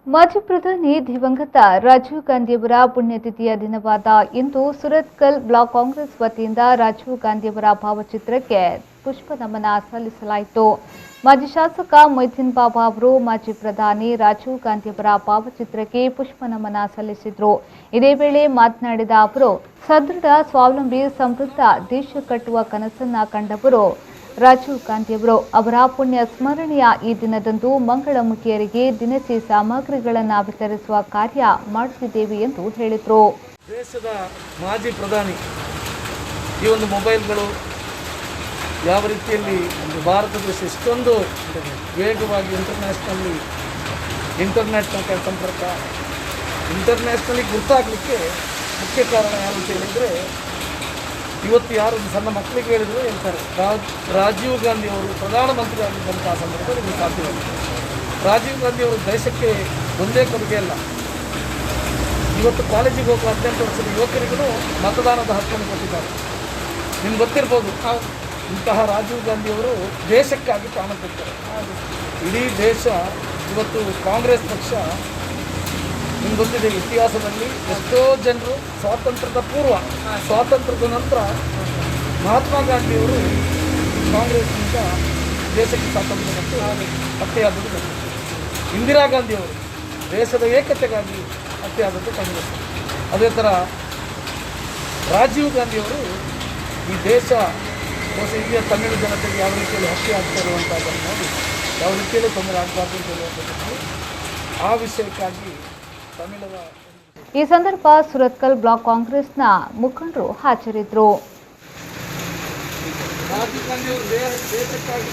ಮಾಜಿ ಪ್ರಧಾನಿ ದಿವಂಗತ ರಾಜೀವ್ ಗಾಂಧಿಯವರ ಪುಣ್ಯತಿಥಿಯ ದಿನವಾದ ಇಂದು ಸುರತ್ಕಲ್ ಬ್ಲಾಕ್ ಕಾಂಗ್ರೆಸ್ ವತಿಯಿಂದ ರಾಜೀವ್ ಗಾಂಧಿಯವರ ಭಾವಚಿತ್ರಕ್ಕೆ ಪುಷ್ಪ ನಮನ ಸಲ್ಲಿಸಲಾಯಿತು. ಮಾಜಿ ಶಾಸಕ ಮೊಯ್ದೀನ್ ಬಾಬಾ ಅವರು ಮಾಜಿ ಪ್ರಧಾನಿ ರಾಜೀವ್ ಗಾಂಧಿಯವರ ಭಾವಚಿತ್ರಕ್ಕೆ ಪುಷ್ಪ ನಮನ ಸಲ್ಲಿಸಿದರು. ಇದೇ ವೇಳೆ ಮಾತನಾಡಿದ ಅವರು, ಸದೃಢ, ಸ್ವಾವಲಂಬಿ, ಸಮೃದ್ಧ ದೇಶ ಕಟ್ಟುವ ಕನಸನ್ನ ಕಂಡವರು ರಾಜೀವ್ ಗಾಂಧಿಯವರು. ಅವರ ಪುಣ್ಯ ಸ್ಮರಣೆಯ ಈ ದಿನದಂದು ಮಂಗಳಮುಖಿಯರಿಗೆ ದಿನಸಿ ಸಾಮಗ್ರಿಗಳನ್ನು ವಿತರಿಸುವ ಕಾರ್ಯ ಮಾಡುತ್ತಿದ್ದೇವೆ ಎಂದು ಹೇಳಿದರು. ದೇಶದ ಮಾಜಿ ಪ್ರಧಾನಿ ಈ ಒಂದು ಮೊಬೈಲ್ಗಳು ಯಾವ ರೀತಿಯಲ್ಲಿ ಭಾರತ ದೇಶ ಇಷ್ಟೊಂದು ವೇಗವಾಗಿ ಇಂಟರ್ನೆಟ್ ಸಂಪರ್ಕ ಇಂಟರ್ನ್ಯಾಷನಲಿ ಗುರುತಾಗಲಿಕ್ಕೆ ಮುಖ್ಯ ಕಾರಣ ಯಾವ ಅಂತ ಹೇಳಿದರೆ, ಇವತ್ತು ಯಾರು ಸಣ್ಣ ಮಕ್ಕಳಿಗೆ ಹೇಳಿದ್ರು ಹೇಳ್ತಾರೆ, ರಾಜೀವ್ ಗಾಂಧಿ ಅವರು ಪ್ರಧಾನಮಂತ್ರಿ ಆಗಿದ್ದಂತಹ ಸಂದರ್ಭದಲ್ಲಿ ಇದು ಸಾಧ್ಯವಾಗಿದೆ. ರಾಜೀವ್ ಗಾಂಧಿ ಅವರು ದೇಶಕ್ಕೆ ಒಂದೇ ಕೊಡುಗೆ ಅಲ್ಲ, ಇವತ್ತು ಕಾಲೇಜಿಗೆ ಹೋಗುವ 18 ವರ್ಷದ ಯುವಕರಿಗೂ ಮತದಾನದ ಹಕ್ಕನ್ನು ಕೊಟ್ಟಿದ್ದಾರೆ. ನಿಮ್ಗೆ ಗೊತ್ತಿರ್ಬೋದು, ಇಂತಹ ರಾಜೀವ್ ಗಾಂಧಿಯವರು ದೇಶಕ್ಕಾಗಿ ಪ್ರಾಣ ಕೊಡ್ತಾರೆ. ಇಡೀ ದೇಶ ಇವತ್ತು ಕಾಂಗ್ರೆಸ್ ಪಕ್ಷ ನಿಮ್ಗೊಂದಿದೆ, ಇತಿಹಾಸದಲ್ಲಿ ಎಷ್ಟೋ ಜನರು ಸ್ವಾತಂತ್ರ್ಯದ ಪೂರ್ವ, ಸ್ವಾತಂತ್ರ್ಯದ ನಂತರ ಮಹಾತ್ಮ ಗಾಂಧಿಯವರು ಕಾಂಗ್ರೆಸ್ನಿಂದ ದೇಶಕ್ಕೆ ಸ್ವಾತಂತ್ರ್ಯ ಮತ್ತು ಹತ್ಯೆಯಾದದ್ದು. ಇಂದಿರಾ ಗಾಂಧಿಯವರು ದೇಶದ ಏಕತೆಗಾಗಿ ಹತ್ಯೆಯಾದದ್ದು ಕಾಂಗ್ರೆಸ್. ಅದೇ ಥರ ರಾಜೀವ್ ಗಾಂಧಿಯವರು ಈ ದೇಶ ಇಲ್ಲಿಯ ತಮಿಳು ಜನತೆಗೆ ಯಾವ ರೀತಿಯಲ್ಲಿ ಹತ್ಯೆ ಆಗ್ತಾ ಇರುವಂಥದ್ದನ್ನು ನೋಡಿ ಯಾವ ರೀತಿಯಲ್ಲೂ ತೊಂದರೆ ಆಗಬಾರ್ದು ಅಂತ ಹೇಳುವಂಥದ್ದು ಆ ವಿಷಯಕ್ಕಾಗಿ ತಮಿಳದ ಈ ಸಂದರ್ಭ ಸುರತ್ಕಲ್ ಬ್ಲಾಕ್ ಕಾಂಗ್ರೆಸ್ನ ಮುಖಂಡರು ಹಾಜರಿದ್ದರು. ರಾಜೀವ್ ಗಾಂಧಿ ಅವರು ದೇಶಕ್ಕಾಗಿ